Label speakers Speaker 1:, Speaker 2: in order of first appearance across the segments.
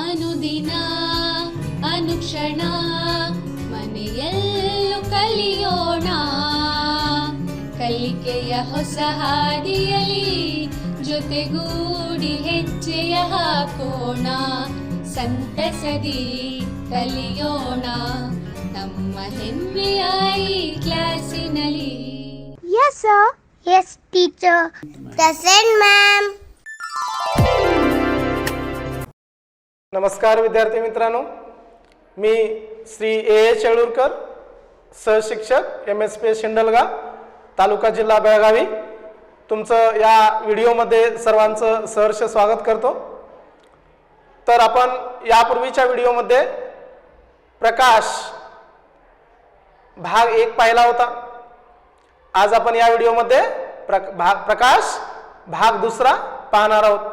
Speaker 1: ಅನುದಿನ ಅನುಕ್ಷಣ ಮನೆಯಲ್ಲೂ ಕಲಿಯೋಣ ಕಲಿಕೆಯ ಹೊಸ ಹಾದಿಯಲಿ ಜೊತೆಗೂಡಿ ಹೆಜ್ಜೆಯ ಹಾಕೋಣ ಸಂತಸದಿ ಕಲಿಯೋಣ ನಮ್ಮ ಹೆಮ್ಮೆಯ ಈ ಕ್ಲಾಸಿನಲ್ಲಿ.
Speaker 2: Yes, sir. Yes, teacher. Present, ma'am.
Speaker 3: नमस्कार विद्यार्थी मित्रांनो, मी श्री ए चेळूरकर, सहशिक्षक MSP शिंदलगा, तालुका जिल्हा बेळगावी, तुमचं या व्हिडिओमध्ये सर्वांचं सहर्ष स्वागत करतो. तर आपण यापूर्वीच्या व्हिडिओमध्ये प्रकाश भाग 1 पाहिला होता. आज आपण या व्हिडिओमध्ये प्रकाश भाग 2 पाहणार आहोत.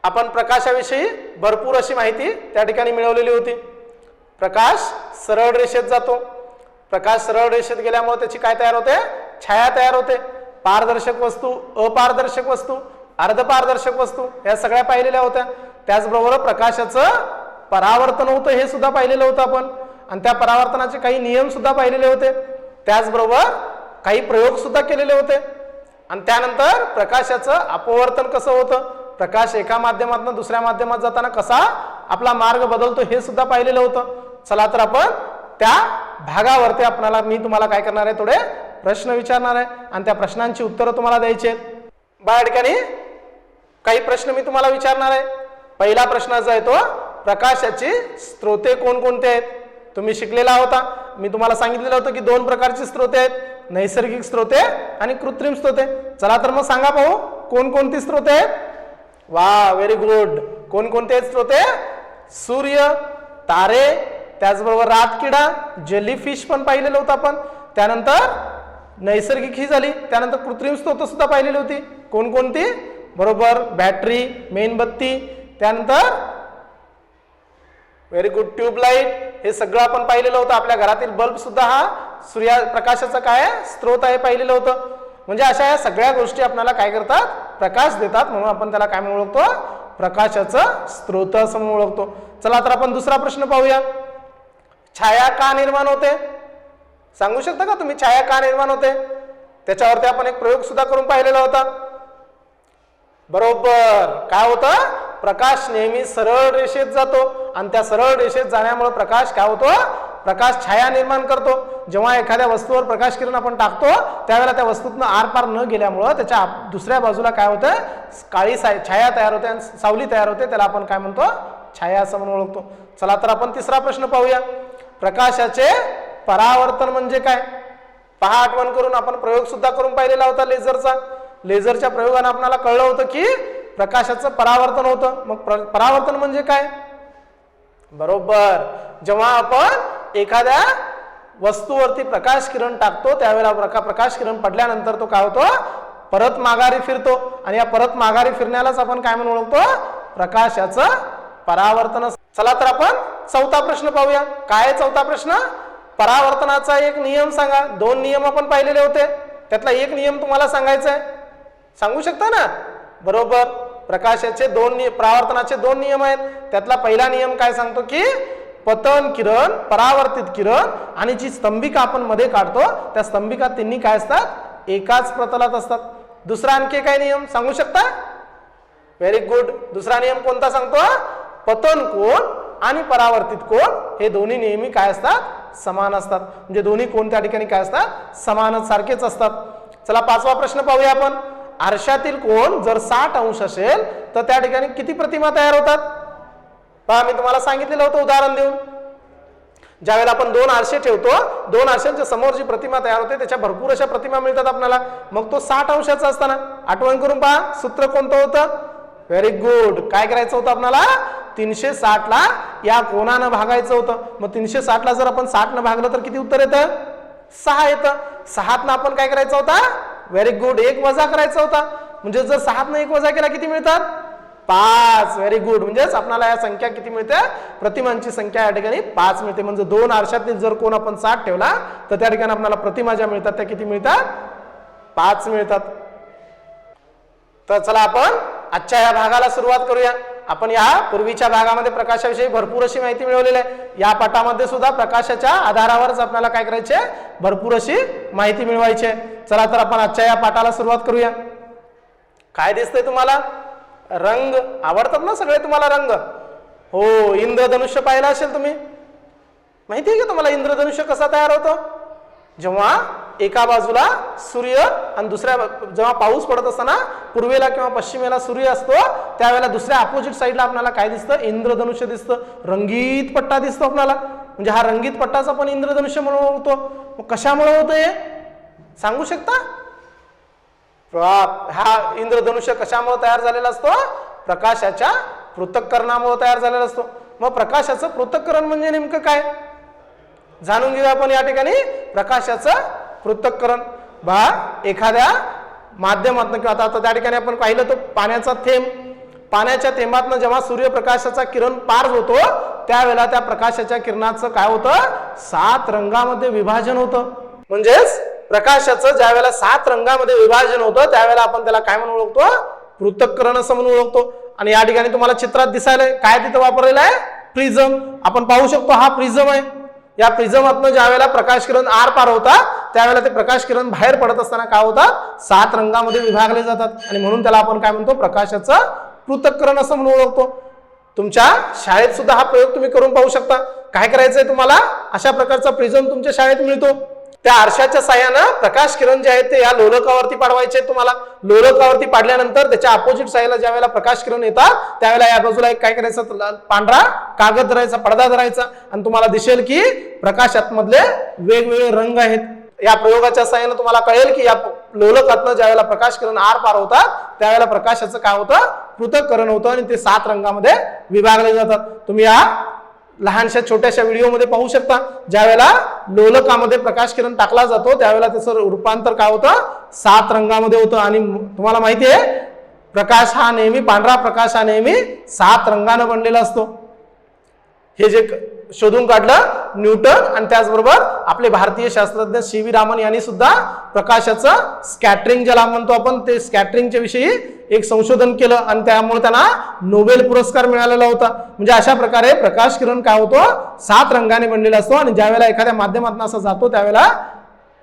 Speaker 3: आपण प्रकाशाविषयी भरपूर अशी माहिती त्या ठिकाणी मिळवलेली होती. प्रकाश सरळ रेषेत जातो. प्रकाश सरळ रेषेत गेल्यामुळे त्याची काय तयार होते? छाया तयार होते. पारदर्शक वस्तू, अपारदर्शक वस्तू, अर्धपारदर्शक वस्तू या सगळ्या पाहिलेल्या होत्या. त्याचबरोबर प्रकाशाचं परावर्तन होतं हे सुद्धा पाहिलेलं होतं आपण, आणि त्या परावर्तनाचे काही नियम सुद्धा पाहिलेले होते. त्याचबरोबर काही प्रयोग सुद्धा केलेले होते. आणि त्यानंतर प्रकाशाचं अपवर्तन कसं होतं, प्रकाश एका माध्यमातून दुसऱ्या माध्यमात जाताना कसा आपला मार्ग बदलतो हे सुद्धा पाहिलेलं होतं. चला तर आपण त्या भागावरती मी तुम्हाला काय करणार आहे, थोडे प्रश्न विचारणार आहे आणि त्या प्रश्नांची उत्तरं तुम्हाला द्यायची आहेत. या ठिकाणी काही प्रश्न मी तुम्हाला विचारणार आहे. पहिला प्रश्न जो आहे तो, प्रकाशाची स्रोते कोणकोणते आहेत? तुम्ही शिकलेला होता. मी तुम्हाला सांगितलेलं होतं की 2 प्रकारची स्रोते आहेत, नैसर्गिक स्रोते आणि कृत्रिम स्रोते. चला तर मग सांगा पाहू कोणकोणती स्रोते आहेत? वा, व्हेरी गुड. कोणकोणते आहेत स्रोते? सूर्य, तारे, त्याचबरोबर रातकिडा, जेलीफिश पण पाहिलेलं होतं आपण. त्यानंतर नैसर्गिक ही झाली. त्यानंतर कृत्रिम स्रोत सुद्धा पाहिलेली होती. कोणकोणती? बरोबर, बॅटरी, मेणबत्ती, त्यानंतर व्हेरी गुड, ट्यूबलाइट, हे सगळं आपण पाहिलेलं होतं. आपल्या घरातील बल्ब सुद्धा हा सूर्यप्रकाशाचा काय स्रोत आहे पाहिलेलं होतं. म्हणजे अशा या सगळ्या गोष्टी आपल्याला काय करतात? प्रकाश देतात. म्हणून आपण त्याला काय म्हणून ओळखतो? प्रकाशाचं स्रोत असं म्हणून ओळखतो. चला तर आपण दुसरा प्रश्न पाहूया. छाया का निर्माण होते? सांगू शकता का तुम्ही छाया का निर्माण होते? त्याच्यावरती आपण एक प्रयोग सुद्धा करून पाहिलेला होता. बरोबर, काय होतं? प्रकाश नेहमी सरळ रेषेत जातो आणि त्या सरळ रेषेत जाण्यामुळे प्रकाश काय होतो? प्रकाश छाया निर्माण करतो. जेव्हा एखाद्या वस्तूवर प्रकाश किरण आपण टाकतो त्यावेळेला त्या वस्तूतनं आरपार न गेल्यामुळं त्याच्या दुसऱ्या बाजूला काय होतं? काळी छाया तयार होते आणि सावली तयार होते. त्याला आपण काय म्हणतो? छाया असं म्हणून ओळखतो. चला तर आपण तिसरा प्रश्न पाहूया. प्रकाशाचे परावर्तन म्हणजे काय? पहा, आठवण करून आपण प्रयोग सुद्धा करून पाहिलेला होता लेझरचा. लेझरच्या प्रयोगाने आपल्याला कळलं होतं की प्रकाशाचं परावर्तन होतं. मग परावर्तन म्हणजे काय? बरोबर, जेव्हा आपण एखाद्या वस्तूवरती प्रकाश किरण टाकतो त्यावेळेला प्रकाश किरण पडल्यानंतर तो काय होतो? परत माघारी फिरतो. आणि या परत माघारी फिरण्यालाच आपण काय म्हणून ओळखतो? प्रकाशाचं परावर्तन. चला तर आपण चौथा प्रश्न पाहूया. काय चौथा प्रश्न? परावर्तनाचा एक नियम सांगा. 2 नियम आपण पाहिलेले होते, त्यातला एक नियम तुम्हाला सांगायचा आहे. सांगू शकता ना? बरोबर, प्रकाशाचे परावर्तनाचे 2 नियम आहेत. त्यातला पहिला नियम काय सांगतो की पतन किरण, परावर्तित किरण आणि जी स्तंभिका आपण मध्ये काढतो त्या स्तंभिका तिन्ही काय असतात? एकाच प्रतलात असतात. दुसरा आणखी काय नियम सांगू शकता? Very good. दुसरा नियम कोणता सांगतो? पतन कोन आणि परावर्तित कोन हे दोन्ही नेहमी काय असतात? समान असतात. म्हणजे दोन्ही कोन त्या ठिकाणी काय असतात? समानच, सारखेच असतात. चला 5वा प्रश्न पाहूया आपण. आरशातील कोन जर 60 अंश असेल तर त्या ठिकाणी किती प्रतिमा तयार होतात? पहा, मी तुम्हाला सांगितलेलं होतं उदाहरण देऊन. ज्यावेळेला आपण 2 आरसे ठेवतो, 2 आरशांच्या समोर जी प्रतिमा तयार होते त्याच्या भरपूर अशा प्रतिमा मिळतात आपल्याला. मग तो 60 अंशाचा असताना आठवण करून पहा, सूत्र कोणतं होतं? Very good. काय करायचं होतं आपल्याला? 360 ला या कोनानं भागायचं होतं. मग 360 ला जर आपण 60 न भागलं तर किती उत्तर येतं? 6 येतं. 6 आपण काय करायचं होता? व्हेरी गुड, 1 वजा करायचा होता. म्हणजे जर 6 न 1 वजा केला किती मिळतात? 5. Very good. म्हणजेच आपल्याला या संख्या किती मिळते? प्रतिमांची संख्या या ठिकाणी 5 मिळते. म्हणजे 2 आरशातील जर कोण आपण 60 ठेवला तर त्या ठिकाणी आपल्याला प्रतिमा ज्या मिळतात त्या किती मिळतात? 5 मिळतात. तर चला आपण आजच्या या भागाला सुरुवात करूया. आपण या पूर्वीच्या भागामध्ये प्रकाशाविषयी भरपूर अशी माहिती मिळवलेली आहे. या पाठामध्ये सुद्धा प्रकाशाच्या आधारावरच आपल्याला काय करायचे, भरपूर अशी माहिती मिळवायची आहे. चला तर आपण आजच्या या पाठाला सुरुवात करूया. काय दिसतंय तुम्हाला? रंग आवडतात ना सगळे तुम्हाला रंग? हो, इंद्रधनुष्य पाहिलं असेल तुम्ही. माहिती आहे का तुम्हाला इंद्रधनुष्य कसा तयार होतो? जेव्हा एका बाजूला सूर्य आणि दुसऱ्या जेव्हा पाऊस पडत असताना पूर्वेला किंवा पश्चिमेला सूर्य असतो, त्यावेळेला दुसऱ्या अपोजिट साईडला आपल्याला काय दिसतं? इंद्रधनुष्य दिसतं. रंगीत पट्टा दिसतो आपल्याला. म्हणजे हा रंगीत पट्टाच आपण इंद्रधनुष्य म्हणून ओळखतो. मग कशामुळे होतं हे सांगू शकता? हा इंद्रधनुष्य कशामुळे तयार झालेला असतो? प्रकाशाच्या पृथक्करणामुळे तयार झालेला असतो. मग प्रकाशाचं पृथक्करण म्हणजे नेमकं काय जाणून घेऊया आपण या ठिकाणी. प्रकाशाचं पृथक्करण एखाद्या माध्यमातून किंवा आता त्या ठिकाणी आपण पाहिलं तर पाण्याचा थेंब, पाण्याच्या थेंबातनं जेव्हा सूर्यप्रकाशाचा किरण पार होतो त्यावेळेला त्या प्रकाशाच्या किरणाचं काय होतं? 7 रंगामध्ये विभाजन होतं. म्हणजेच प्रकाशाचं ज्या वेळेला 7 रंगामध्ये विभाजन होतं त्यावेळेला आपण त्याला काय म्हणून ओळखतो? पृथक्करण असं म्हणून ओळखतो. आणि या ठिकाणी तुम्हाला चित्रात दिसायला काय तिथं वापरलेलं आहे? प्रिझम. आपण पाहू शकतो हा प्रिझम आहे. या प्रिझमातनं ज्या वेळेला प्रकाश किरण आर पार होतात त्यावेळेला ते प्रकाश किरण बाहेर पडत असताना काय होतात? 7 रंगामध्ये विभागले जातात. आणि म्हणून त्याला आपण काय म्हणतो? प्रकाशाचं पृथक्करण असं म्हणून ओळखतो. तुमच्या शाळेत सुद्धा हा प्रयोग तुम्ही करून पाहू शकता. काय करायचंय तुम्हाला? अशा प्रकारचा प्रिझम तुमच्या शाळेत मिळतो. त्या आरशाच्या साह्यानं प्रकाश किरण जे आहेत ते या लोलकावरती पाडवायचे तुम्हाला. लोलकावरती पाडल्यानंतर त्याच्या अपोजिट साईडला ज्या वेळेला प्रकाश किरण येतात त्यावेळेला या बाजूला एक काय करायचं? पांढरा कागद धरायचा, पडदा धरायचा आणि तुम्हाला दिसेल की प्रकाशात मधले वेगवेगळे रंग आहेत. या प्रयोगाच्या साह्यानं तुम्हाला कळेल की या लोलकातनं ज्या वेळेला प्रकाश किरण आर पार होतात त्यावेळेला प्रकाशाचं काय होतं? पृथक्करण होतं आणि ते 7 रंगामध्ये विभागले जातात. तुम्ही या लहानशा छोट्याशा व्हिडिओमध्ये पाहू शकता. ज्या वेळेला लोलकामध्ये प्रकाश किरण टाकला जातो त्यावेळेला त्याचं रूपांतर काय होतं? 7 रंगामध्ये होतं. आणि तुम्हाला माहिती आहे प्रकाश हा नेहमी, पांढरा प्रकाश हा नेहमी 7 रंगानं बनलेला असतो. हे जे शोधून काढलं न्यूटन आणि त्याचबरोबर आपले भारतीय शास्त्रज्ञ CV रामन यांनी सुद्धा प्रकाशाचं स्कॅटरिंग ज्याला म्हणतो आपण, ते स्कॅटरिंगच्या विषयी एक संशोधन केलं आणि त्यामुळे त्यांना नोबेल पुरस्कार मिळालेला होता. म्हणजे अशा प्रकारे प्रकाश किरण काय होतो? 7 रंगाने बनलेला असतो. आणि ज्या वेळेला एखाद्या माध्यमातून असं जातो त्यावेळेला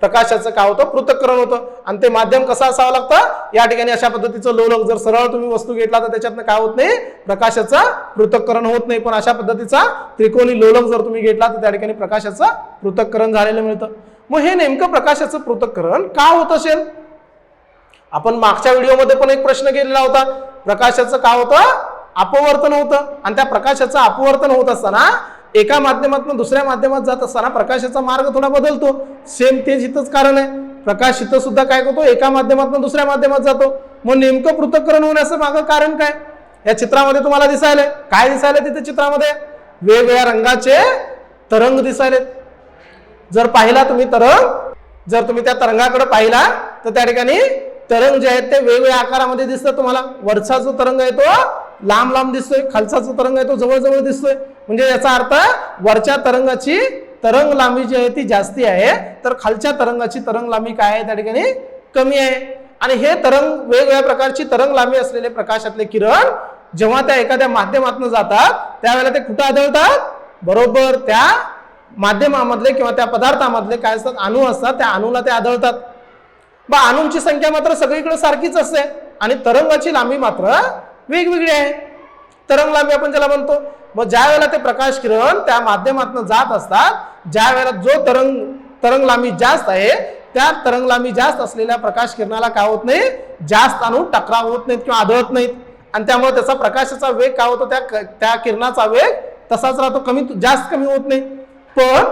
Speaker 3: प्रकाशाचं काय होतं? पृथक्करण होतं. आणि ते माध्यम कसं असावं लागतं? या ठिकाणी अशा पद्धतीचं लोलक. जर सरळ तुम्ही वस्तू घेतला तर त्याच्यातनं काय होत नाही? प्रकाशाचं पृथक्करण होत नाही. पण अशा पद्धतीचा त्रिकोणी लोलक जर तुम्ही घेतला तर त्या ठिकाणी प्रकाशाचं पृथक्करण झालेलं मिळतं. मग हे नेमकं प्रकाशाचं पृथक्करण का होत असेल? आपण मागच्या व्हिडिओमध्ये पण एक प्रश्न केलेला होता. प्रकाशाचं काय होतं? अपवर्तन होतं. आणि त्या प्रकाशाचं अपवर्तन होत असताना एका माध्यमातून दुसऱ्या माध्यमात जात असताना प्रकाशाचा मार्ग थोडा बदलतो. सेम तेच इथंच कारण आहे. प्रकाश इथं सुद्धा काय करतो? एका माध्यमातून दुसऱ्या माध्यमात जातो. मग नेमकं पृथक्करण होण्याचं मागं कारण काय? या चित्रामध्ये तुम्हाला दिसायलंय. काय दिसायलंय तिथे चित्रामध्ये? वेगवेगळ्या रंगाचे तरंग दिसायलेत. जर पाहिला तुम्ही तरंग, जर तुम्ही त्या तरंगाकडे पाहिला तर त्या ठिकाणी तरंग जे आहेत ते वेगवेगळ्या आकारामध्ये दिसतात तुम्हाला. वरचा जो तरंग आहे तो लांब लांब दिसतोय, खालचा जो तरंग आहे तो जवळ जवळ दिसतोय. म्हणजे याचा अर्थ वरच्या तरंगाची तरंग लांबी जी आहे ती जास्ती आहे, तर खालच्या तरंगाची तरंग लांबी काय आहे त्या ठिकाणी कमी आहे. आणि हे तरंग वेगवेगळ्या प्रकारची तरंग लांबी असलेले प्रकाशातले किरण जेव्हा त्या एखाद्या माध्यमातून जातात त्यावेळेला ते कुठं आढळतात? बरोबर त्या माध्यमामधले किंवा त्या पदार्थामधले काय असतात? अणू असतात. त्या अणूला ते आढळतात. अणूंची संख्या मात्र सगळीकडे सारखीच असते आणि तरंगाची लांबी मात्र वेगवेगळी आहे. तरंग लांबी आपण ज्याला म्हणतो. मग ज्या वेळेला ते प्रकाश किरण त्या माध्यमातून जात असतात, ज्या वेळेला जो तरंग लांबी जास्त आहे त्या तरंग लांबी जास्त असलेल्या प्रकाश किरणाला काय होत नाही? जास्त अणू टकराव होत नाहीत किंवा आढळत नाहीत. आणि त्यामुळे त्याचा प्रकाशाचा वेग काय होतो? त्या किरणाचा वेग तसाच राहतो, जास्त कमी होत नाही. पण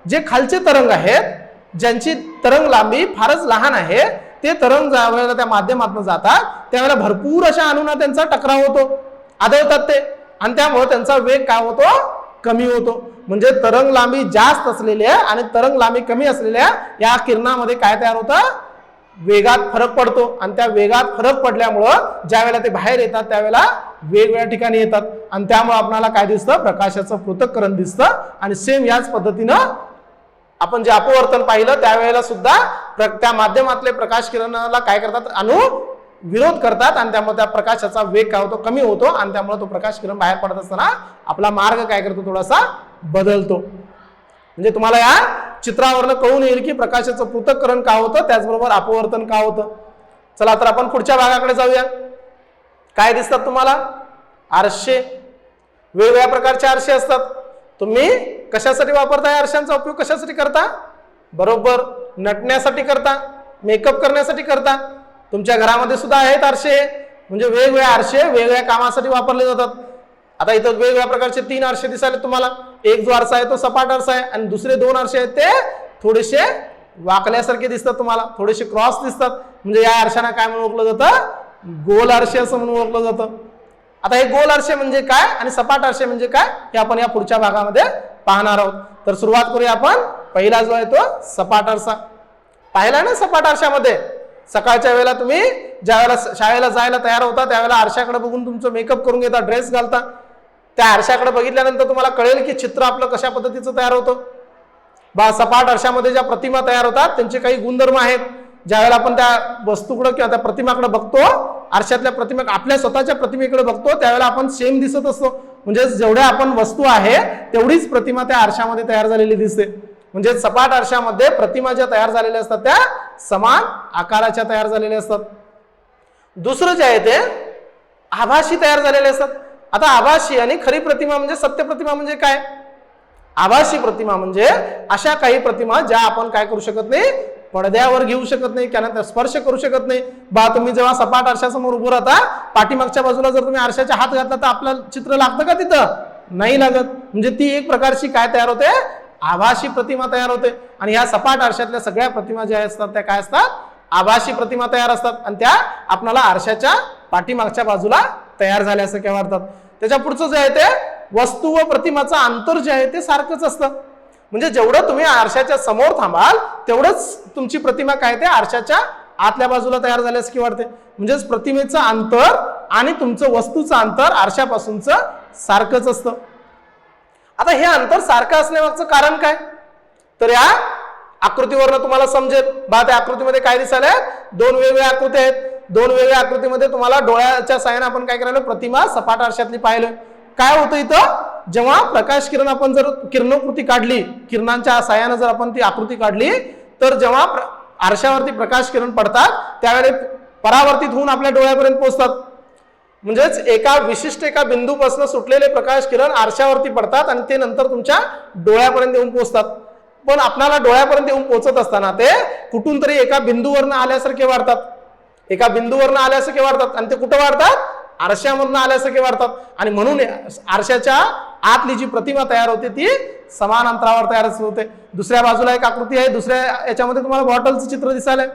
Speaker 3: जे खालचे तरंग आहेत ज्यांची तरंग लांबी फारच लहान आहे ते तरंग ज्या वेळेला त्या माध्यमातून जातात त्यावेळेला भरपूर अशा अणूंना त्यांचा टकराव होतो, आढळतात ते. आणि त्यामुळे त्यांचा वेग काय होतो? कमी होतो. म्हणजे तरंग लांबी जास्त असलेल्या आणि तरंग लांबी कमी असलेल्या या किरणामध्ये काय तयार होतं? वेगात फरक पडतो. आणि त्या वेगात फरक पडल्यामुळं ज्या वेळेला ते बाहेर येतात त्यावेळेला वेगवेगळ्या ठिकाणी येतात आणि त्यामुळे आपल्याला काय दिसतं? प्रकाशाचं पृथक्करण दिसतं. आणि सेम याच पद्धतीनं आपण जे अपवर्तन पाहिलं त्यावेळेला सुद्धा त्या माध्यमातले प्रकाश किरणाला काय करतात? अणू विरोध करतात आणि त्यामुळे त्या प्रकाशाचा वेग काय होतो, कमी होतो आणि त्यामुळे तो प्रकाश किरण बाहेर पडत असताना आपला मार्ग काय करतो, थोडासा बदलतो. म्हणजे तुम्हाला या चित्रावरनं कळून येईल की प्रकाशाचं पृथक्करण का होतं, त्याचबरोबर अपवर्तन का होतं. चला तर आपण पुढच्या भागाकडे जाऊया. काय दिसतात तुम्हाला, आरसे. वेगवेगळ्या प्रकारचे आरसे असतात. तुम्ही कशासाठी वापरता, या आरशांचा उपयोग कशासाठी करता, बरोबर नटण्यासाठी करता, मेकअप करण्यासाठी करता. तुमच्या घरामध्ये सुद्धा आहेत आरसे. म्हणजे वेगवेगळे आरसे वेगवेगळ्या कामासाठी वापरले जातात. आता इथं वेगवेगळ्या प्रकारचे 3 आरसे दिसायला तुम्हाला. एक जो आरसा आहे तो सपाट आरसा आहे आणि दुसरे 2 आरसे आहेत ते थोडेसे वाकल्यासारखे दिसतात तुम्हाला, थोडेसे क्रॉस दिसतात. म्हणजे या आरशांना काय म्हणून ओळखलं जातं, गोल आरसे असं म्हणून ओळखलं जातं. आता हे गोल आरसे म्हणजे काय आणि सपाट आरसे म्हणजे काय हे आपण या पुढच्या भागामध्ये पाहणार आहोत. तर सुरुवात करूया आपण. पहिला जो आहे तो सपाट आरसा. पाहिला ना सपाट आरशामध्ये, सकाळच्या वेळेला तुम्ही ज्या वेळेला शाळेला जायला तयार होता त्यावेळेला आरशाकडे बघून तुमचं मेकअप करून घेता, ड्रेस घालता. त्या आरशाकडे बघितल्यानंतर तुम्हाला कळेल की चित्र आपलं कशा पद्धतीचं तयार होतं. सपाट आरशामध्ये ज्या प्रतिमा तयार होतात त्यांचे काही गुणधर्म आहेत. ज्यावेळेला आपण त्या वस्तूकडे किंवा त्या प्रतिमाकडे बघतो, आरशातल्या प्रतिमा आपल्या स्वतःच्या प्रतिमेकडे बघतो, त्यावेळेला आपण सेम दिसत असतो. म्हणजे जेवढ्या आपण वस्तू आहे तेवढीच प्रतिमा त्या आरशामध्ये तयार झालेली दिसते. म्हणजे सपाट आरशामध्ये प्रतिमा ज्या तयार झालेल्या असतात त्या समान आकाराच्या तयार झालेल्या असतात. दुसरं जे आहे ते आभासी तयार झालेले असतात. आता आभासी आणि खरी प्रतिमा म्हणजे सत्य प्रतिमा म्हणजे काय, आभासी प्रतिमा म्हणजे अशा काही प्रतिमा ज्या आपण काय करू शकत नाही, पडद्यावर घेऊ शकत नाही, त्यांना स्पर्श करू शकत नाही. तुम्ही जेव्हा सपाट आरशासमोर उभं राहता, पाठीमागच्या बाजूला जर तुम्ही आरशाच्या हात घातला तर आपलं चित्र लागतं का तिथं, नाही लागत. म्हणजे ती एक प्रकारची काय तयार होते, आभासी प्रतिमा तयार होते. आणि ह्या सपाट आरशातल्या सगळ्या प्रतिमा ज्या असतात त्या काय असतात, आभासी प्रतिमा तयार असतात आणि त्या आपल्याला आरशाच्या पाठीमागच्या बाजूला तयार झाल्या असं काय वाटतात. त्याच्या पुढचं जे आहे ते वस्तू व प्रतिमाचं अंतर जे आहे ते सारखंच असतं. म्हणजे जेवढं तुम्ही आरशाच्या समोर थांबाल तेवढंच तुमची प्रतिमा काय ते आरशाच्या आतल्या बाजूला तयार झाली असं की वाटते. म्हणजेच प्रतिमेचं अंतर आणि तुमचं वस्तूचं अंतर आरशापासूनचं सारखंच असतं. आता हे अंतर सारखं असण्यामागचं कारण काय, तर या आकृतीवरनं तुम्हाला समजेल. त्या आकृतीमध्ये काय दिसायला, 2 वेगवेगळ्या आकृती आहेत. 2 वेगवेगळ्या आकृतीमध्ये तुम्हाला डोळ्याच्या साहाय्याने आपण काय करायला, प्रतिमा सपाट आरशातली पाहिलं. काय होतं इथं, जेव्हा प्रकाश किरण आपण जर किरणोकृती काढली, किरणांच्या साहाय्याने जर आपण ती आकृती काढली, तर जेव्हा आरशावरती प्रकाश किरण पडतात त्यावेळी परावर्तित होऊन आपल्या डोळ्यापर्यंत पोहोचतात. म्हणजेच एका बिंदूपासून सुटलेले प्रकाश किरण आरशावरती पडतात आणि ते नंतर तुमच्या डोळ्यापर्यंत येऊन पोहोचतात. पण आपल्याला डोळ्यापर्यंत येऊन पोहोचत असताना ते कुठून तरी एका बिंदूवरनं आल्यासारखे वाढतात, एका बिंदूवरनं आल्यासारखे वाढतात आणि ते कुठं वाढतात, आरशामधनं आल्यासारखे वाढतात. आणि म्हणून आरशाच्या आतली जी प्रतिमा तयार होते ती समान अंतरावर तयार होते. दुसऱ्या बाजूला एक आकृती आहे, दुसऱ्या याच्यामध्ये तुम्हाला बॉटलचं चित्र दिसायलंय.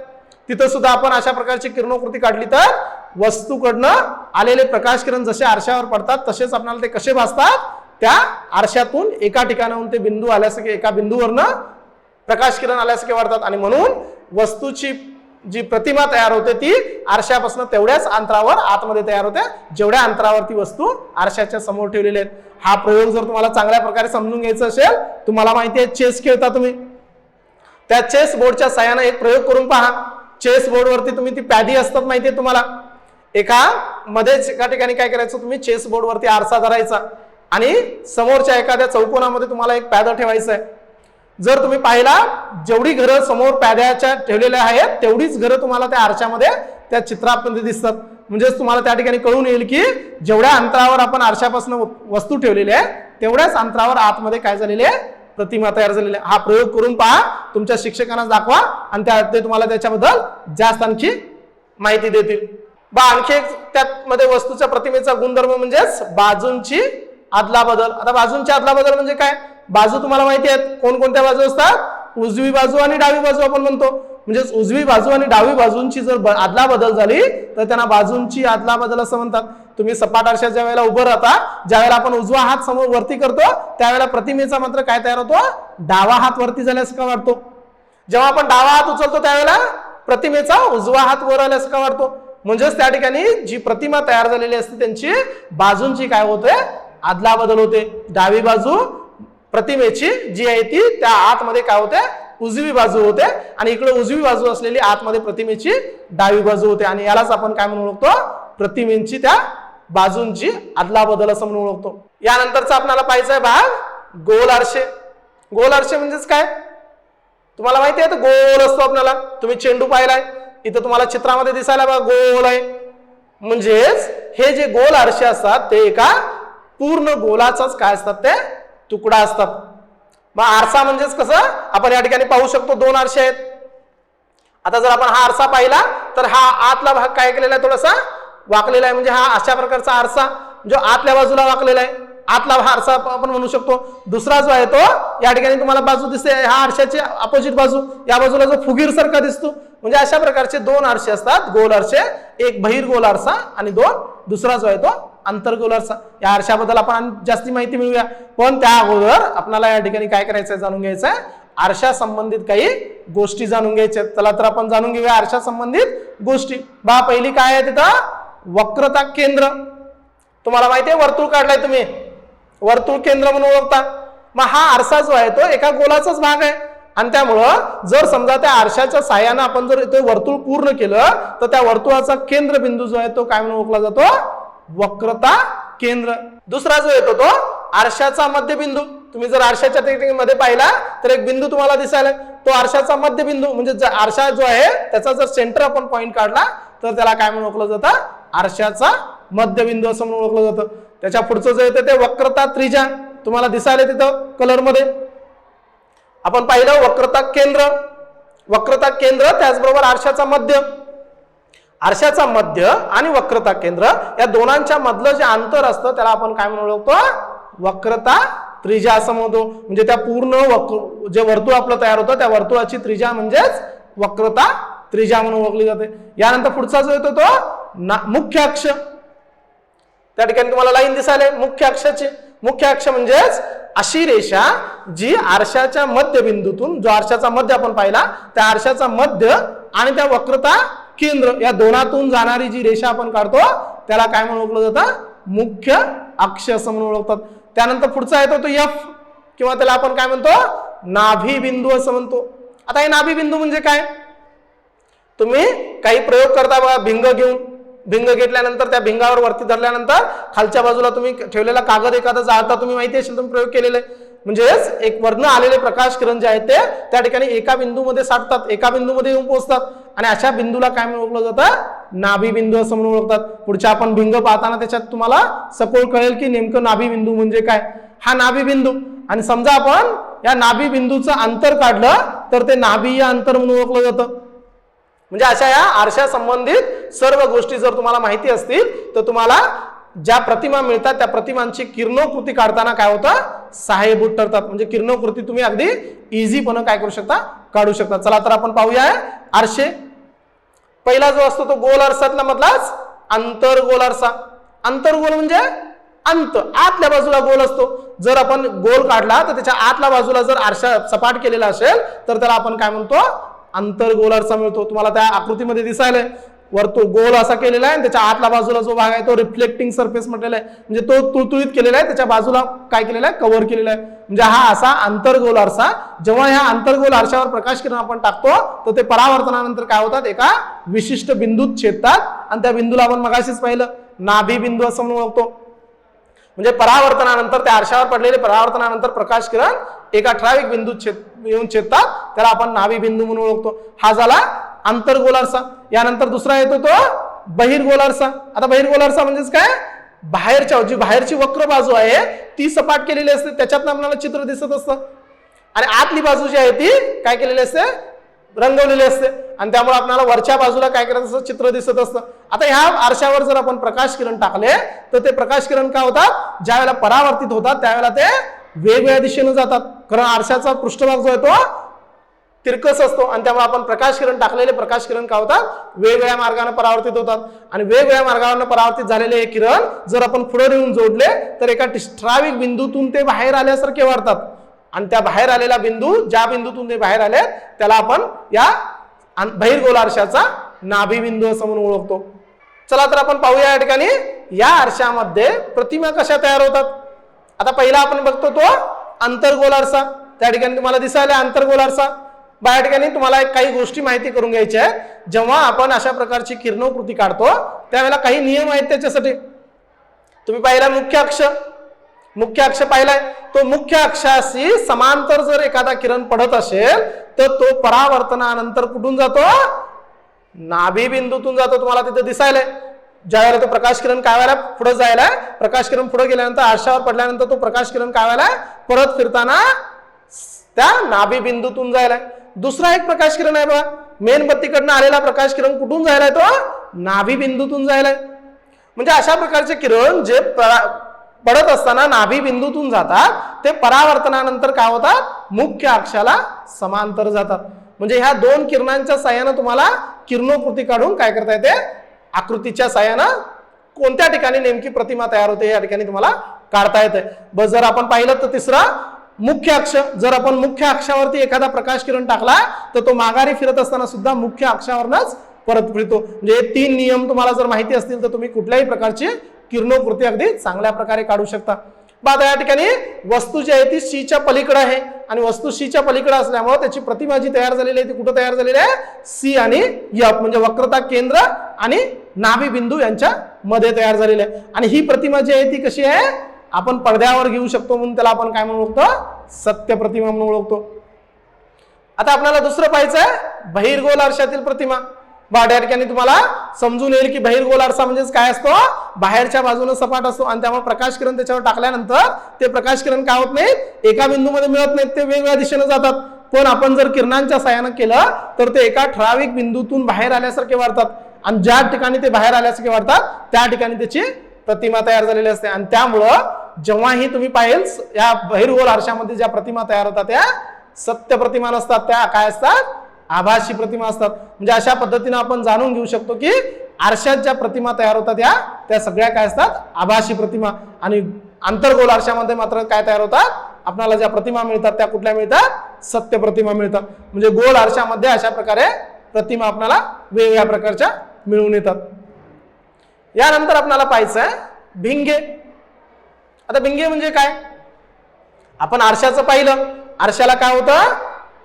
Speaker 3: तिथं सुद्धा आपण अशा प्रकारची किरणोकृती काढली तर वस्तूकडनं आलेले प्रकाश किरण जसे आरशावर पडतात तसेच आपल्याला ते कसे भासतात, त्या आरशातून एका ठिकाणाहून ते बिंदू आल्यासारखे, एका बिंदूवरनं प्रकाश किरण आल्यासारखे वाढतात. आणि म्हणून वस्तूची जी प्रतिमा तयार होते ती आरशापासून तेवढ्याच अंतरावर आतमध्ये तयार होते जेवढ्या अंतरावर ती वस्तू आरशाच्या समोर ठेवलेली आहे. हा प्रयोग जर तुम्हाला चांगल्या प्रकारे समजून घ्यायचा असेल, तुम्हाला माहिती आहे चेस खेळता तुम्ही, त्या चेस बोर्डच्या साहाय्याने एक प्रयोग करून पहा. चेस बोर्डवरती तुम्ही ती पॅदी असतात माहिती आहे तुम्हाला, एका ठिकाणी काय करायचं, तुम्ही चेस बोर्डवरती आरसा धरायचा आणि समोरच्या एखाद्या चौकोनामध्ये तुम्हाला एक पॅद ठेवायचं आहे. जर तुम्ही पाहिला, जेवढी घरं समोर पॅद्याच्या ठेवलेल्या आहेत तेवढीच घरं तुम्हाला त्या आरशामध्ये त्या चित्रामध्ये दिसतात. म्हणजेच तुम्हाला त्या ठिकाणी कळून येईल की जेवढ्या अंतरावर आपण आरशापासून वस्तू ठेवलेली आहे तेवढ्याच अंतरावर आतमध्ये काय झालेली आहे, प्रतिमा तयार झालेली आहे. हा प्रयोग करून पहा, तुमच्या शिक्षकांना दाखवा आणि ते तुम्हाला त्याच्याबद्दल जास्त आणखी माहिती देतील. आणखी एक त्यामध्ये वस्तूच्या प्रतिमेचा गुणधर्म म्हणजेच बाजूंची आदला बदल. आता बाजूंची आदला बदल म्हणजे काय, बाजू तुम्हाला माहिती आहेत कोणकोणत्या बाजू असतात, उजवी बाजू आणि डावी बाजू आपण म्हणतो. म्हणजेच उजवी बाजू आणि डावी बाजूंची जर आदला बदल झाली तर त्यांना बाजूंची आदला बदल असं म्हणतात. तुम्ही सपाट आरशाच्या वेळेला उभं राहता, ज्या वेळेला आपण उजवा हात समोर वरती करतो त्यावेळेला प्रतिमेचा मात्र काय तयार होतो, डावा हात वरती झाल्यास का वाटतो. जेव्हा आपण डावा हात उचलतो त्यावेळेला प्रतिमेचा उजवा हात वर आल्यास का वाटतो. म्हणजेच त्या ठिकाणी जी प्रतिमा तयार झालेली असते त्यांची बाजूंची काय होते, आदला बदल होते. डावी बाजू प्रतिमेची जी आहे ती त्या आतमध्ये काय होते, उजवी बाजू होते आणि इकडे उजवी बाजू असलेली आतमध्ये प्रतिमेची डावी बाजू होते आणि यालाच आपण काय म्हणून ओळखतो, प्रतिमेची त्या बाजूंची अदला बदल असं म्हणून ओळखतो. यानंतरचा आपल्याला पाहायचा आहे भाग गोल आरशे. गोल आरशे म्हणजेच काय तुम्हाला माहिती आहे, तर गोल असतो आपल्याला. तुम्ही चेंडू पाहिलाय, इथं तुम्हाला चित्रामध्ये दिसायला बघा गोल आहे. म्हणजेच हे जे गोल आरशे असतात ते एका पूर्ण गोलाचाच काय असतात, ते तुकडा असतात. मग आरसा म्हणजेच कसं आपण या ठिकाणी पाहू शकतो, दोन आरसे आहेत. आता जर आपण हा आरसा पाहिला तर हा आतला भाग काय केलेला आहे, थोडासा वाकलेला आहे. म्हणजे हा अशा प्रकारचा आरसा जो आतल्या बाजूला वाकलेला आहे, आतला आरसा आपण म्हणू शकतो. दुसरा जो आहे तो या ठिकाणी तुम्हाला बाजू दिसते, हा आरशाची अपोजिट बाजू, या बाजूला जो फुगीर सारखा दिसतो. म्हणजे अशा प्रकारचे दोन आरसे असतात गोल आरसे, एक बहिर्गोल आरसा आणि दुसरा जो आहे तो अंतर्गोल आरसा. या आरशाबद्दल आपण जास्ती माहिती मिळूया, पण त्या अगोदर आपल्याला या ठिकाणी काय करायचंय, जाणून घ्यायचंय आरशा संबंधित काही गोष्टी जाणून घ्यायच्या. चला तर आपण जाणून घेऊया आरशा संबंधित गोष्टी. पहिली काय आहे तिथं, वक्रता केंद्र. तुम्हाला माहिती आहे वर्तुळ काढलाय तुम्ही, वर्तुळ केंद्र म्हणून ओळखता. मग हा आरसा जो आहे तो एका गोलाचाच भाग आहे आणि त्यामुळं जर समजा त्या आरशाच्या साह्यानं आपण जर ते वर्तुळ पूर्ण केलं तर त्या वर्तुळाचा केंद्रबिंदू जो आहे तो काय म्हणून ओळखला जातो, वक्रता केंद्र. दुसरा जो येतो तो आरशाचा मध्यबिंदू. तुम्ही जर आरशाच्या मध्ये पाहिला तर एक बिंदू तुम्हाला दिसायला, तो आरशाचा मध्यबिंदू. म्हणजे आरशा जो आहे त्याचा जर सेंटर आपण पॉइंट काढला तर त्याला काय म्हणून ओळखलं जातं, आरशाचा मध्यबिंदू असं म्हणून ओळखलं जातं. त्याच्या पुढचं जे येतं ते वक्रता त्रिज्या. तुम्हाला दिसायला तिथं कलर मध्ये आपण पाहिलं वक्रता केंद्र. वक्रता केंद्र त्याचबरोबर आरशाचा मध्य. आरशाचा मध्य आणि वक्रता केंद्र या दोनांच्या मधलं जे अंतर असतं त्याला आपण काय म्हणून ओळखतो, वक्रता त्रिज्या असं म्हणतो. म्हणजे त्या पूर्ण जे वर्तुळ आपलं तयार होतं त्या वर्तुळाची त्रिज्या म्हणजेच वक्रता त्रिज्या म्हणून ओळखली जाते. यानंतर पुढचा जो येतो तो मुख्य अक्ष. त्या ठिकाणी तुम्हाला लाईन दिसायला मुख्य अक्षाची. मुख्य अक्ष म्हणजेच अशी रेषा जी आरशाच्या मध्यबिंदूतून, जो आरशाचा मध्य आपण पाहिला त्या आरशाचा मध्य आणि त्या वक्रता केंद्र या दोनातून जाणारी जी रेषा आपण काढतो त्याला काय म्हणून ओळखलं जातं, मुख्य अक्ष असं म्हणून ओळखतात. त्यानंतर पुढचा येतो तो एफ किंवा त्याला आपण काय म्हणतो, नाभी बिंदू असं म्हणतो. आता हे नाभी बिंदू म्हणजे काय, तुम्ही काही प्रयोग करता बघा, भिंग घेऊन, भिंग घेतल्यानंतर त्या भिंगावर वरती धरल्यानंतर खालच्या बाजूला तुम्ही ठेवलेला कागद एखादा जाळता, तुम्ही माहिती असेल तुम्ही प्रयोग केलेले. म्हणजेच एक वरनं आलेले प्रकाश किरण जे आहेत ते त्या ठिकाणी एका बिंदूमध्ये साठतात, एका बिंदूमध्ये येऊन पोहोचतात आणि अशा बिंदूला काय म्हणून ओळखलं जातं, नाभी बिंदू असं म्हणून ओळखतात. पुढच्या आपण भिंग पाहताना त्याच्यात तुम्हाला सखोल कळेल की नेमकं नाभी बिंदू म्हणजे काय. हा नाभी बिंदू, आणि समजा आपण या नाभी बिंदूचं अंतर काढलं तर ते नाभीय अंतर म्हणून ओळखलं जातं. म्हणजे अशा या आरशा संबंधित सर्व गोष्टी जर तुम्हाला माहिती असतील तर तुम्हाला ज्या प्रतिमा मिळतात त्या प्रतिमांची किरणोकृती काढताना काय होतं, सहाय्यभूत ठरतात. म्हणजे किरणोकृती तुम्ही अगदी इझीपणे काय करू शकता, काढू शकता. चला तर आपण पाहूया आरशे. पहिला जो असतो तो गोल आरसातला मधलाच अंतर्गोल आरसा. अंतर्गोल म्हणजे अंत, आतल्या बाजूला गोल असतो. जर आपण गोल काढला तर त्याच्या आतल्या बाजूला जर आरसा सपाट केलेला असेल तर त्याला आपण काय म्हणतो, अंतर्गोल आरसा मिळतो. तुम्हाला त्या आकृतीमध्ये दिसायला वर्तुळ गोल असा केलेला आहे आणि त्याच्या आतल्या बाजूला जो भाग आहे तो रिफ्लेक्टिंग सरफेस म्हटलेला आहे. म्हणजे तो तुळतुळीत केलेला आहे, त्याच्या बाजूला काय केलेलं आहे, कव्हर केलेला आहे. म्हणजे हा असा अंतर्गोल आरसा. जेव्हा ह्या अंतर्गोल आरशावर प्रकाश किरण आपण टाकतो तर ते परावर्तनानंतर काय होतात, एका विशिष्ट बिंदूत छेदतात आणि त्या बिंदूला आपण मगाशीच पाहिलं नाभी बिंदू असं म्हणून ओळखतो. म्हणजे परावर्तनानंतर त्या आरशावर पडलेले परावर्तनानंतर प्रकाश किरण एका ठराविक बिंदूत येऊन छेदतात, त्याला आपण नाभी बिंदू म्हणून ओळखतो. हा झाला अंतर्गोल आरसा. यानंतर दुसरा येतो तो बहिर्गोल आरसा. आता बहिर्गोल आरसा म्हणजेच काय, बाहेरची वक्र बाजू आहे ती सपाट केलेली असते, त्याच्यातनं आपल्याला चित्र दिसत असतं आणि आतली बाजू जी आहे ती काय केलेली असते, रंगवलेली असते आणि त्यामुळे आपल्याला वरच्या बाजूला काय करत असतं, चित्र दिसत असतं. आता ह्या आरशावर जर आपण प्रकाश किरण टाकले तर ते प्रकाश किरण काय होतात, ज्या वेळेला परावर्तित होतात त्यावेळेला ते वेगवेगळ्या दिशेने जातात. कारण आरशाचा पृष्ठभाग जो आहे तो तिरकस असतो आणि त्यामुळे आपण प्रकाश किरण टाकलेले प्रकाश किरण काय होतात, वेगवेगळ्या मार्गाने परावर्तित होतात आणि वेगवेगळ्या मार्गाने परावर्तित झालेले हे किरण जर आपण पुढे येऊन जोडले तर एका ठराविक बिंदूतून ते बाहेर आल्यासारखे वाटतात आणि त्या बाहेर आलेला बिंदू, ज्या बिंदूतून ते बाहेर आले त्याला आपण या बहिर्गोल आरशाचा नाभी बिंदू असं म्हणून ओळखतो. चला तर आपण पाहूया या ठिकाणी या आरशामध्ये प्रतिमा कशा तयार होतात. आता पहिला आपण बघतो तो अंतर्गोल आरसा. त्या ठिकाणी तुम्हाला दिसायला अंतर्गोल आरसा. या ठिकाणी तुम्हाला काही गोष्टी माहिती करून घ्यायच्या आहेत. जेव्हा आपण अशा प्रकारची किरणोकृती काढतो त्यावेळेला काही नियम आहेत त्याच्यासाठी. तुम्ही पाहिला मुख्य अक्ष पाहिलाय. तो मुख्य अक्षाशी समांतर जर एखादा किरण पडत असेल तर तो परावर्तनानंतर कुठून जातो? नाभी बिंदूतून जातो. तुम्हाला तिथे दिसायलाय. ज्यावेळेला तो प्रकाश किरण काय व्हायला पुढे जायला, प्रकाश किरण पुढे गेल्यानंतर आरशावर पडल्यानंतर तो प्रकाश किरण काय व्हायला परत फिरताना त्या नाभी बिंदूतून जायला. दुसरा एक प्रकाश किरण आहे बघा, मेणबत्तीकडनं आलेला प्रकाश किरण कुठून जायलाय? तो नाभी बिंदूतून जायलाय. म्हणजे अशा प्रकारचे किरण जे पडत असताना नाभी बिंदूतून जातात ते परावर्तनानंतर काय होतात? मुख्य अक्षाला समांतर जातात. म्हणजे ह्या दोन किरणांच्या साह्यानं तुम्हाला किरणोकृती काढून काय करता येते? आकृतीच्या साह्यानं कोणत्या ठिकाणी नेमकी प्रतिमा तयार होते या ठिकाणी तुम्हाला काढता येते. बस जर आपण पाहिलं तर तिसरा मुख्य अक्ष. जर आपण मुख्य अक्षावरती एखादा प्रकाश किरण टाकला तर तो माघारी फिरत असताना सुद्धा मुख्य अक्षावरच परत फिरतो. म्हणजे हे 3 नियम तुम्हाला जर माहिती असतील तर तुम्ही कुठल्याही प्रकारची किरणोकृती अगदी चांगल्या प्रकारे काढू शकता. आता या ठिकाणी वस्तू जी आहे ती सी च्या पलीकडे आहे आणि वस्तू सी च्या पलीकडे असल्यामुळे त्याची प्रतिमा जी तयार झालेली आहे ती कुठे तयार झालेली आहे? सी आणि एफ म्हणजे वक्रता केंद्र आणि नाभी बिंदू यांच्या मध्ये तयार झालेली आहे. आणि ही प्रतिमा जी आहे ती कशी आहे? आपण पडद्यावर घेऊ शकतो म्हणून त्याला आपण काय म्हणून ओळखतो? सत्य प्रतिमा म्हणून ओळखतो. आता आपल्याला दुसरं पाहायचं आहे बहिर्गोल आरशातील प्रतिमा. या ठिकाणी तुम्हाला समजून येईल की बहिर्गोल आरसा म्हणजे काय असतो? बाहेरच्या बाजूने सपाट असतो आणि त्यामुळे प्रकाश किरण त्याच्यावर टाकल्यानंतर ते प्रकाश किरण काय होत नाहीत? एका बिंदूमध्ये मिळत नाहीत, ते वेगवेगळ्या दिशेने जातात. पण आपण जर किरणांच्या साह्यानं केलं तर ते एका ठराविक बिंदूतून बाहेर आल्यासारखे वाढतात आणि ज्या ठिकाणी ते बाहेर आल्यासारखे वाढतात त्या ठिकाणी त्याची प्रतिमा तयार झालेली असते. आणि त्यामुळं जेव्हाही तुम्ही पाहिल या बहिर्गोल आरशामध्ये ज्या प्रतिमा तयार होतात त्या सत्य प्रतिमा नसतात, त्या काय असतात? आभासी प्रतिमा असतात. म्हणजे अशा पद्धतीने आपण जाणून घेऊ शकतो की आरशात ज्या प्रतिमा तयार होतात त्या सगळ्या काय असतात? आभासी प्रतिमा. आणि अंतर्गोल आरशामध्ये मात्र काय तयार होतात? आपल्याला ज्या प्रतिमा मिळतात त्या कुठल्या मिळतात? सत्य प्रतिमा मिळतात. म्हणजे गोल आरशामध्ये अशा प्रकारे प्रतिमा आपल्याला वेगवेगळ्या प्रकारच्या मिळून येतात. यानंतर आपल्याला पाहायचं आहे भिंगे. आता भिंगे म्हणजे काय? आपण आरशाचं पाहिलं. आरशाला काय होतं?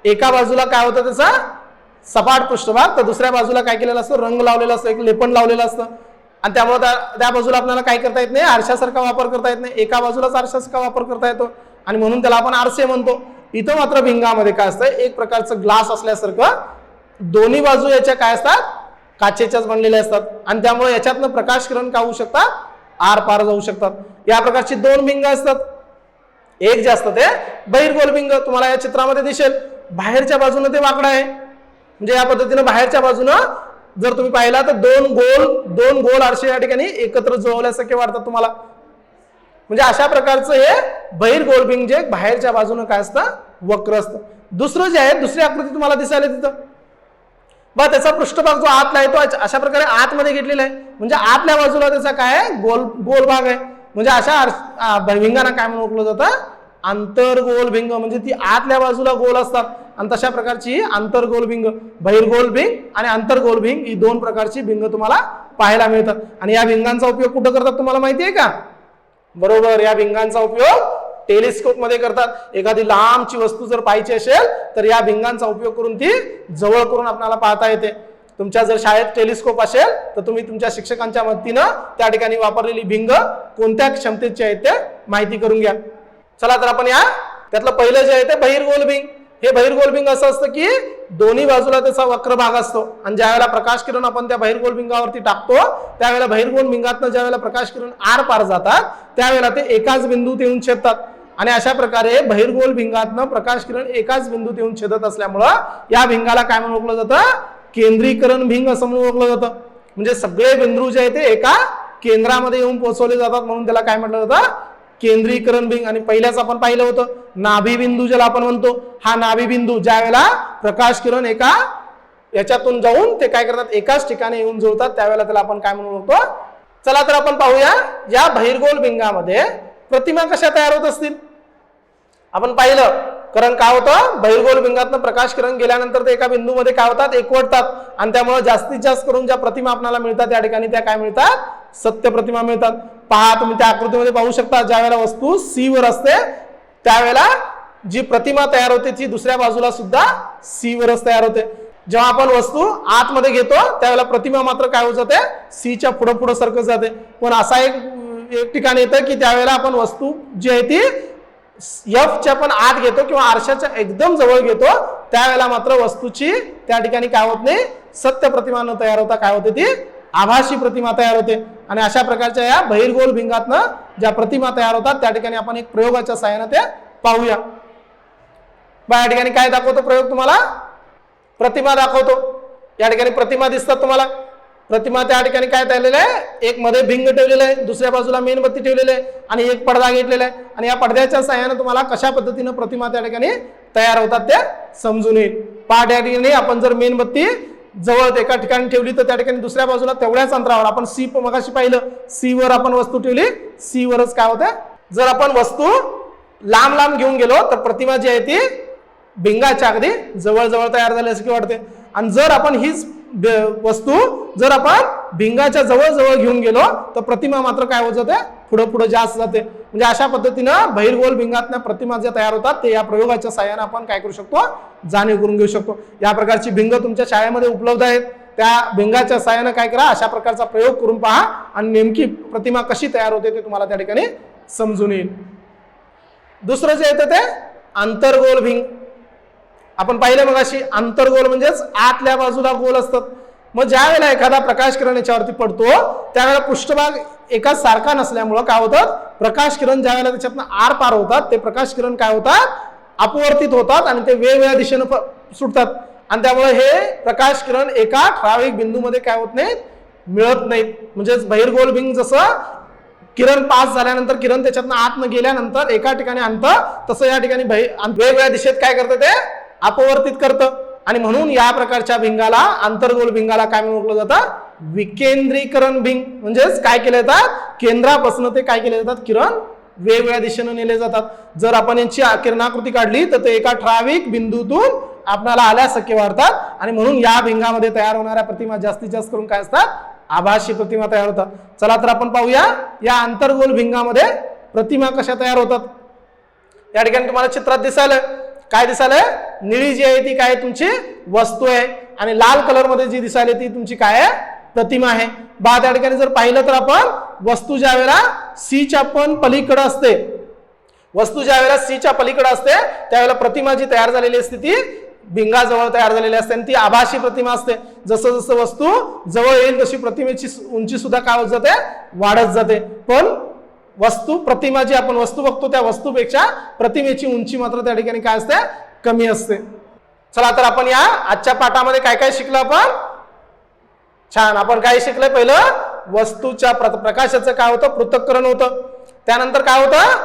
Speaker 3: एका बाजूला काय होतं? त्याचा सपाट पृष्ठभाग, तर दुसऱ्या बाजूला काय केलेलं असतं? रंग लावलेला असतं, एक लेपन लावलेलं असतं. आणि त्यामुळे त्या बाजूला आपल्याला काय करता येत नाही? आरशासारखा वापर करता येत नाही. एका बाजूलाच आरशासारखा वापर करता येतो आणि म्हणून त्याला आपण आरसे म्हणतो. इथं मात्र भिंगामध्ये काय असतं? एक प्रकारचं ग्लास असल्यासारखं दोन्ही बाजू याच्या काय असतात? काचेच्याच बनलेल्या असतात आणि त्यामुळे याच्यातनं प्रकाश किरण काय होऊ शकतात? आर पार जाऊ शकतात. या प्रकारची 2 भिंग असतात. एक जे असतं ते बहिर्गोल भिंग तुम्हाला या चित्रामध्ये दिसेल. बाहेरच्या बाजूने ते वाकडं आहे. म्हणजे या पद्धतीने बाहेरच्या बाजूनं जर तुम्ही पाहिला तर दोन गोल आरसे या ठिकाणी एकत्र जुळवल्यासारखे वाटतात तुम्हाला. म्हणजे अशा प्रकारचं हे बहिर्गोल भिंग जे बाहेरच्या बाजूने काय असतं? वक्र असतं. दुसरं जे आहे दुसरी आकृती तुम्हाला दिसायला तिथं त्याचा पृष्ठभाग जो आतला आहे तो अशा प्रकारे आतमध्ये घेतलेला आहे. म्हणजे आतल्या बाजूला त्याचा काय आहे? गोल भाग आहे. म्हणजे अशा भिंगांना काय म्हणून ओळखलं जातं? आंतरगोल भिंग. म्हणजे ती आतल्या बाजूला गोल असतात आणि तशा प्रकारची आंतरगोल भिंग, बहिर्गोल भिंग आणि आंतरगोल भिंग ही 2 प्रकारची भिंग तुम्हाला पाहायला मिळतात. आणि या भिंगांचा उपयोग कुठं करतात तुम्हाला माहिती आहे का? बरोबर, या भिंगांचा उपयोग टेलिस्कोप मध्ये करतात. एखादी लांबची वस्तू जर पाहायची असेल तर या भिंगांचा उपयोग करून ती जवळ करून आपल्याला पाहता येते. तुमच्या जर शाळेत टेलिस्कोप असेल तर तुम्ही तुमच्या शिक्षकांच्या मदतीनं त्या ठिकाणी वापरलेली भिंग कोणत्या क्षमतेची आहेत ते माहिती करून घ्या. चला तर आपण या त्यातलं पहिलं जे आहे ते बहिर्गोल भिंग. हे बहिर्गोल भिंग असं असतं की दोन्ही बाजूला त्याचा वक्र भाग असतो आणि ज्यावेळेला प्रकाश किरण आपण त्या बहिर्गोल भिंगावरती टाकतो त्यावेळेला बहिर्गोल भिंगातनं ज्यावेळेला प्रकाश किरण आर पार जातात त्यावेळेला ते एकाच बिंदूत येऊन छेदतात. आणि अशा प्रकारे बहिर्गोल भिंगातनं प्रकाश किरण एकाच बिंदूत येऊन छेदत असल्यामुळं या भिंगाला काय म्हणून ओळखलं जातं? केंद्रीकरण भिंग असं म्हणून ओळखलं जातं. म्हणजे सगळे बिंदू जे आहे ते एका केंद्रामध्ये येऊन पोहोचवले जातात म्हणून त्याला काय म्हटलं जातं? केंद्रीकरण भिंग. आणि पहिल्याच आपण पाहिलं होतं नाभी बिंदू ज्याला आपण म्हणतो. हा नाभी बिंदू ज्या वेळेला प्रकाश किरण एका याच्यातून जाऊन ते काय करतात? एकाच ठिकाणी येऊन जुळतात त्यावेळेला त्याला आपण काय म्हणून ओळखतो? चला तर आपण पाहूया या बहिर्गोल भिंगामध्ये प्रतिमा कशा तयार होत असतील. आपण पाहिलं कारण काय होतं? बहिर्गोल भिंगातनं प्रकाश किरण गेल्यानंतर ते एका बिंदूमध्ये काय होतात? एकवटतात आणि त्यामुळे जास्तीत जास्त करून ज्या प्रतिमा आपल्याला मिळतात त्या ठिकाणी त्या काय मिळतात? सत्य प्रतिमा मिळतात. पहा तुम्ही त्या आकृतीमध्ये पाहू शकता ज्या वेळेला वस्तू सी वर असते त्यावेळेला जी प्रतिमा तयार होते ती दुसऱ्या बाजूला सुद्धा सी वरच तयार होते. जेव्हा आपण वस्तू आतमध्ये घेतो त्यावेळेला प्रतिमा मात्र काय होत जाते, सीच्या पुढे पुढे सरकत जाते. पण असा एक ठिकाण येतं की त्यावेळेला आपण वस्तू जी आहे ती एफच्या पण आत घेतो किंवा आरशाच्या एकदम जवळ घेतो, त्यावेळेला मात्र वस्तूची त्या ठिकाणी काय होत नाही, सत्य प्रतिमा न तयार होता काय होते, ती आभासी प्रतिमा तयार होते. आणि अशा प्रकारच्या या बहिर्गोल भिंगातनं ज्या प्रतिमा तयार होतात त्या ठिकाणी आपण एक प्रयोगाच्या सहाय्याने ते पाहूया. या ठिकाणी काय दाखवतो प्रयोग, तुम्हाला प्रतिमा दाखवतो. या ठिकाणी प्रतिमा दिसतात तुम्हाला. प्रतिमा त्या ठिकाणी काय तयारलेलं आहे, एक मध्ये भिंग ठेवलेलं आहे, दुसऱ्या बाजूला मेणबत्ती ठेवलेली आहे आणि एक पडदा घेतलेला आहे. आणि या पडद्याच्या सहाय्याने तुम्हाला कशा पद्धतीने प्रतिमा त्या ठिकाणी तयार होतात ते समजून येईल. पहा या ठिकाणी आपण जर मेणबत्ती जवळ एका ठिकाणी ठेवली तर त्या ठिकाणी दुसऱ्या बाजूला तेवढ्याच अंतरावर आपण सी मगाशी पाहिलं, सी वर आपण वस्तू ठेवली, सी वरच काय होतं, जर आपण वस्तू लांब लांब घेऊन गेलो तर प्रतिमा जी आहे ती भिंगाच्या अगदी जवळ तयार झाली असं वाटते. आणि जर आपण हीच वस्तू जर आपण भिंगाच्या जवळ घेऊन गेलो तर प्रतिमा मात्र काय होत जाते, पुढे जास्त जाते. म्हणजे अशा पद्धतीनं बहिर्गोल भिंगातल्या प्रतिमा ज्या तयार होतात ते या प्रयोगाच्या सहाय्याने आपण काय करू शकतो, जाणीव करून घेऊ शकतो. या प्रकारची भिंग तुमच्या शाळेमध्ये उपलब्ध आहेत. त्या भिंगाच्या सहाय्याने काय करा, अशा प्रकारचा प्रयोग करून पहा आणि नेमकी प्रतिमा कशी तयार होते ते तुम्हाला त्या ठिकाणी समजून येईल. दुसरं जे येतं ते अंतर्गोल भिंग. आपण पाहिलं मग अशी अंतर्गोल म्हणजेच आतल्या बाजूला गोल असतात. मग ज्या वेळेला एखादा प्रकाश किरण याच्यावरती पडतो त्यावेळेला पृष्ठभाग एकाच सारखा नसल्यामुळं काय होतात, प्रकाश किरण ज्या वेळेला त्याच्यातनं आर पार होतात ते प्रकाश किरण काय होतात, अपवर्तित होतात आणि ते वेगवेगळ्या दिशेनं सुटतात. आणि त्यामुळे हे प्रकाश किरण एका ठराविक बिंदूमध्ये काय होत नाहीत, मिळत नाहीत. म्हणजेच बहिर्गोल भिंग जसं किरण पास झाल्यानंतर किरण त्याच्यातनं आतनं गेल्यानंतर एका ठिकाणी आणतं, तसं या ठिकाणी वेगवेगळ्या दिशेत काय करतं, ते अपवर्तित करतं. आणि म्हणून या प्रकारच्या भिंगाला, अंतर्गोल भिंगाला काय म्हणून ओळखलं जातं, विकेंद्रीकरण भिंग. म्हणजेच काय केले जातात, केंद्रापासून ते काय केले जातात, किरण वेगवेगळ्या दिशेने नेले जातात. जर आपण यांची किरणाकृती काढली तर ते एका ठराविक बिंदूतून आपल्याला आल्यासारखे वाढतात. आणि म्हणून या भिंगामध्ये तयार होणाऱ्या प्रतिमा जास्तीत जास्त करून काय असतात, आभासी प्रतिमा तयार होतात. चला तर आपण पाहूया या अंतर्गोल भिंगामध्ये प्रतिमा कशा तयार होतात. या ठिकाणी तुम्हाला चित्रात दिसायला काय दिसायलंय, निळी जी आहे ती काय तुमची वस्तू आहे आणि लाल कलर मध्ये जी दिसायली ती तुमची काय आहे, प्रतिमा आहे. त्या ठिकाणी जर पाहिलं तर आपण वस्तू ज्या वेळेला सीच्या पण पलीकडे असते, वस्तू ज्या वेळेला सीच्या पलीकडे असते त्यावेळेला प्रतिमा जी तयार झालेली असते ती भिंगाजवळ तयार झालेली असते आणि ती आभासी प्रतिमा असते. जसं जसं वस्तू जवळ येईल तशी प्रतिमेची उंची सुद्धा काय होत जाते, वाढत जाते. पण वस्तू प्रतिमा जी आपण वस्तू बघतो त्या वस्तूपेक्षा प्रतिमेची उंची मात्र त्या ठिकाणी काय असते, कमी असते. चला तर आपण या आजच्या पाठामध्ये काय काय शिकलो आपण, छान. आपण काय शिकलं, पहिलं वस्तूच्या प्रकाशाचं काय होतं, पृथक्करण होतं. त्यानंतर काय होतं,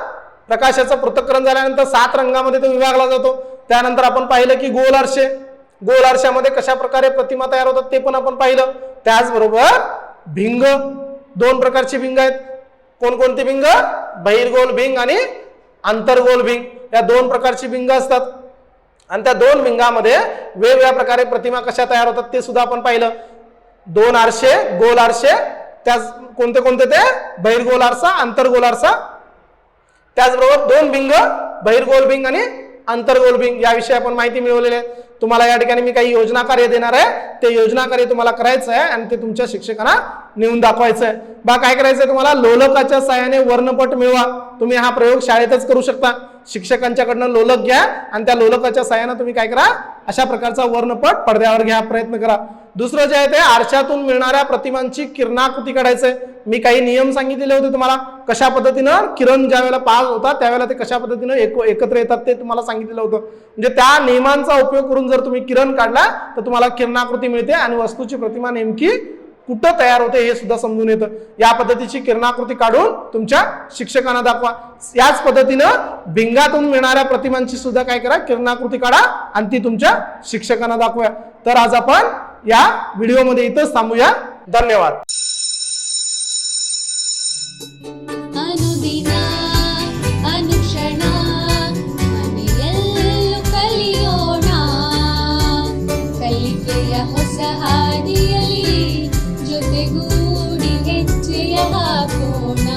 Speaker 3: प्रकाशाचं पृथक्करण झाल्यानंतर 7 रंगामध्ये तो विभागला जातो. त्यानंतर आपण पाहिलं की गोल आरसे, गोल आरशामध्ये कशा प्रकारे प्रतिमा तयार होतात ते पण आपण पाहिलं. त्याचबरोबर भिंग, 2 प्रकारची भिंग आहेत. कोणकोणती भिंग, बहिर्गोल भिंग आणि अंतर्गोल भिंग, या 2 प्रकारची भिंग असतात. आणि त्या 2 भिंगामध्ये वेगवेगळ्या प्रकारे प्रतिमा कशा तयार होतात ते सुद्धा आपण पाहिलं. 2 आरसे, गोल आरसे, त्याच कोणते कोणते ते, बहिर्गोल आरसा, अंतर्गोल आरसा. त्याचबरोबर 2 भिंग, बहिर्गोल भिंग आणि अंतर्गोल भिंग, याविषयी आपण माहिती मिळवलेली आहे. तुम्हाला या ठिकाणी मी काही योजना कार्य देणार आहे, ते योजना कार्य तुम्हाला करायचं आहे आणि ते तुमच्या शिक्षकांना नेऊन दाखवायचं आहे. काय करायचं आहे, तुम्हाला लोलकाच्या सहाय्याने वर्णपट मिळवा. तुम्ही हा प्रयोग शाळेतच करू शकता. शिक्षकांच्याकडनं लोलक घ्या आणि त्या लोलकाच्या सहाय्याने तुम्ही काय करा, अशा प्रकारचा वर्णपट पडद्यावर घ्या, प्रयत्न करा. दुसरं जे आहे ते आरशातून मिळणाऱ्या प्रतिमांची किरणाकृती काढायचंय. मी काही नियम सांगितलेले होते तुम्हाला, कशा पद्धतीनं किरण ज्या वेळेला पास होतात त्यावेळेला ते कशा पद्धतीनं एकत्र येतात ते तुम्हाला सांगितलेलं होतं. म्हणजे त्या नियमांचा उपयोग करून जर तुम्ही किरण काढला तर तुम्हाला किरणाकृती मिळते आणि वस्तूची प्रतिमा नेमकी कुठं तयार होते हे सुद्धा समजून येतं. या पद्धतीची किरणाकृती काढून तुमच्या शिक्षकांना दाखवा. याच पद्धतीनं भिंगातून मिळणाऱ्या प्रतिमांची सुद्धा काय करा, किरणाकृती काढा आणि ती तुमच्या शिक्षकांना दाखवा. तर आज आपण या व्हिडिओमध्ये इथंच थांबूया. धन्यवाद.
Speaker 1: अनुदिना अनुक्षणा ಮನೆಯಲ್ಲೂ ಕಲಿಯೋಣ, ಕಲಿಕೆಯ ಹೊಸ ಹಾದಿಯಲ್ಲಿ ಜೊತೆಗೂಡಿ ಹೆಜ್ಜೆಯ ಹಾಕೋಣ.